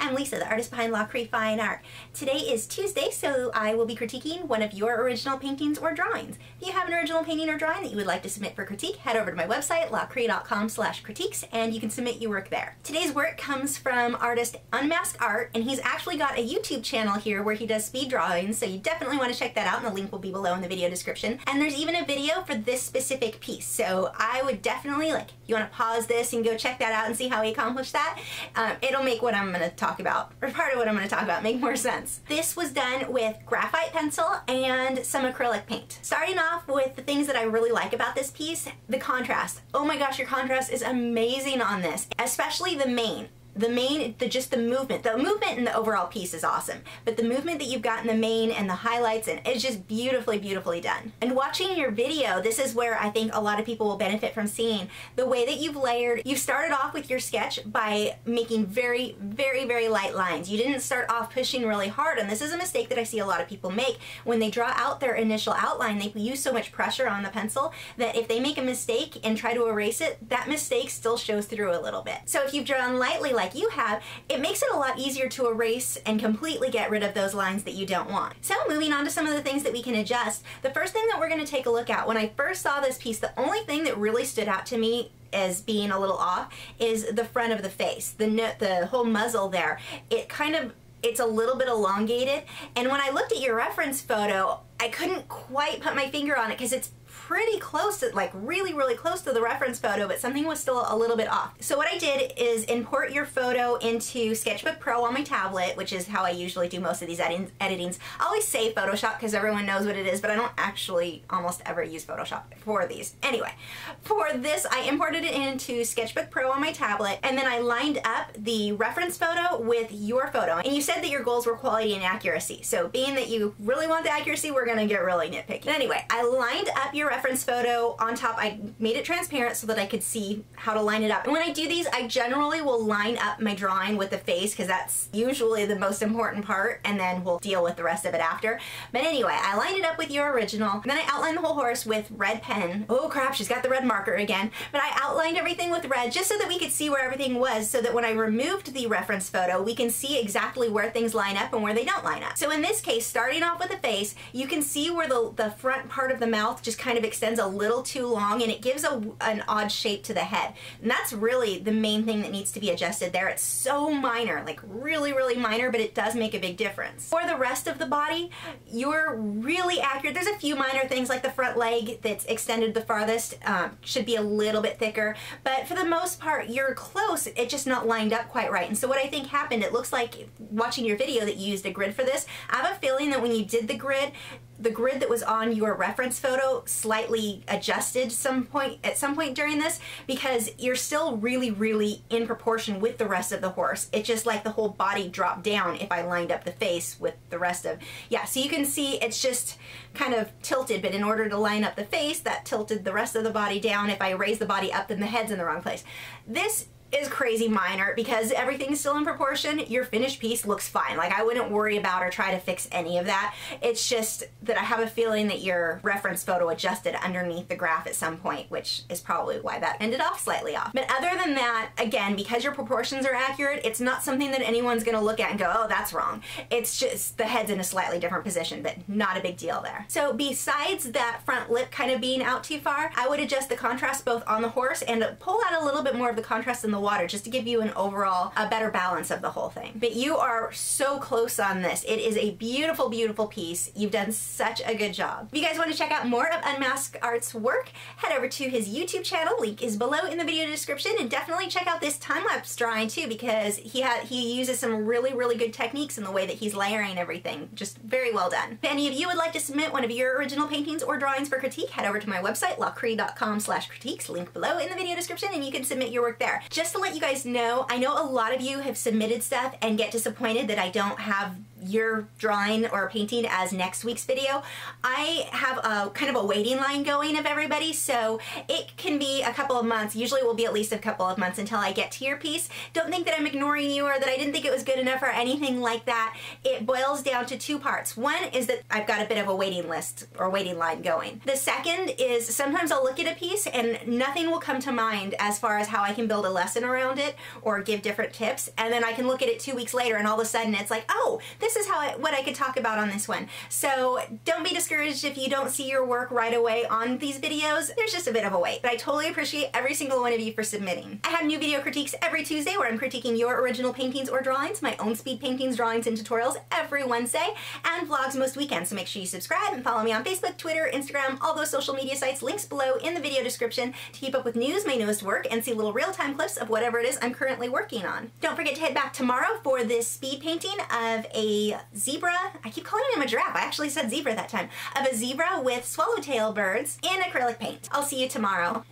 I'm Lisa, the artist behind Lachri Fine Art. Today is Tuesday, so I will be critiquing one of your original paintings or drawings. If you have an original painting or drawing that you would like to submit for critique, head over to my website, lachri.com/critiques, and you can submit your work there. Today's work comes from artist Unmasked Art, and he's actually got a YouTube channel here where he does speed drawings, so you definitely want to check that out, and the link will be below in the video description. And there's even a video for this specific piece, so I would definitely, you want to pause this and go check that out and see how he accomplished that. It'll make what I'm going to talk about, or part of what I'm going to talk about, make more sense. This was done with graphite pencil and some acrylic paint. Starting off with the things that I really like about this piece, the contrast. Oh my gosh, your contrast is amazing on this, especially the mane. Just the movement. The movement in the overall piece is awesome, but the movement that you've got in the mane and the highlights, and it's just beautifully, beautifully done. And watching your video, this is where I think a lot of people will benefit from seeing the way that you've layered. You started off with your sketch by making very, very, very light lines. You didn't start off pushing really hard, and this is a mistake that I see a lot of people make. When they draw out their initial outline, they use so much pressure on the pencil that if they make a mistake and try to erase it, that mistake still shows through a little bit. So if you've drawn lightly like you have, it makes it a lot easier to erase and completely get rid of those lines that you don't want. So moving on to some of the things that we can adjust, the first thing that we're going to take a look at, when I first saw this piece, the only thing that really stood out to me as being a little off is the front of the face, the whole muzzle there. It's a little bit elongated, and when I looked at your reference photo, I couldn't quite put my finger on it because it's pretty close to, really, really close to the reference photo, but something was still a little bit off. So what I did is import your photo into Sketchbook Pro on my tablet, which is how I usually do most of these editings. I always say Photoshop because everyone knows what it is, but I don't actually almost ever use Photoshop for these. Anyway, for this, I imported it into Sketchbook Pro on my tablet, and then I lined up the reference photo with your photo. And you said that your goals were quality and accuracy. So being that you really want the accuracy, we're gonna get really nitpicky. Anyway, I lined up your reference photo on top. I made it transparent so that I could see how to line it up. And when I do these, I generally will line up my drawing with the face because that's usually the most important part, and then we'll deal with the rest of it after. But anyway, I lined it up with your original, and then I outlined the whole horse with red pen. Oh crap, she's got the red marker again. But I outlined everything with red just so that we could see where everything was, so that when I removed the reference photo, we can see exactly where things line up and where they don't line up. So in this case, starting off with the face, you can see where the front part of the mouth just kind of extends a little too long, and it gives an odd shape to the head. And that's really the main thing that needs to be adjusted there. It's so minor, really, really minor, but it does make a big difference. For the rest of the body, you're really accurate. There's a few minor things like the front leg that's extended the farthest, should be a little bit thicker, but for the most part, you're close. It's just not lined up quite right. And so what I think happened, it looks like watching your video that you used a grid for this. I have a feeling that when you did the grid that was on your reference photo slightly adjusted at some point during this, because you're still really, really in proportion with the rest of the horse. It's just like the whole body dropped down if I lined up the face with the rest of, yeah, so you can see it's just kind of tilted, but in order to line up the face, that tilted the rest of the body down. If I raise the body up, then the head's in the wrong place. This is crazy minor because everything's still in proportion. Your finished piece looks fine. I wouldn't worry about or try to fix any of that. It's just that I have a feeling that your reference photo adjusted underneath the graph at some point, which is probably why that ended off slightly off. But other than that, again, because your proportions are accurate, it's not something that anyone's gonna look at and go, oh, that's wrong. It's just the head's in a slightly different position, but not a big deal there. So besides that front lip kind of being out too far, I would adjust the contrast both on the horse and pull out a little bit more of the contrast in the water just to give you an overall, a better balance of the whole thing. But you are so close on this. It is a beautiful, beautiful piece. You've done such a good job. If you guys want to check out more of Unmasked Art's work, head over to his YouTube channel. Link is below in the video description, and definitely check out this time-lapse drawing too, because he uses some really, really good techniques in the way that he's layering everything. Just very well done. If any of you would like to submit one of your original paintings or drawings for critique, head over to my website, lachri.com/critiques, link below in the video description, and you can submit your work there. Just to let you guys know, I know a lot of you have submitted stuff and get disappointed that I don't have your drawing or painting as next week's video. I have a kind of a waiting line going of everybody, so it can be a couple of months. Usually it will be at least a couple of months until I get to your piece. Don't think that I'm ignoring you or that I didn't think it was good enough or anything like that. It boils down to two parts. One is that I've got a bit of a waiting list or waiting line going. The second is sometimes I'll look at a piece and nothing will come to mind as far as how I can build a less lesson around it or give different tips, and then I can look at it 2 weeks later and all of a sudden it's like, oh, this is what I could talk about on this one. So don't be discouraged if you don't see your work right away on these videos. There's just a bit of a wait, but I totally appreciate every single one of you for submitting. I have new video critiques every Tuesday where I'm critiquing your original paintings or drawings, my own speed paintings, drawings, and tutorials every Wednesday, and vlogs most weekends. So make sure you subscribe and follow me on Facebook, Twitter, Instagram, all those social media sites, links below in the video description to keep up with news, my newest work, and see little real-time clips of whatever it is I'm currently working on. Don't forget to head back tomorrow for this speed painting of a zebra. I keep calling him a giraffe. I actually said zebra that time. Of a zebra with swallowtail birds in acrylic paint. I'll see you tomorrow.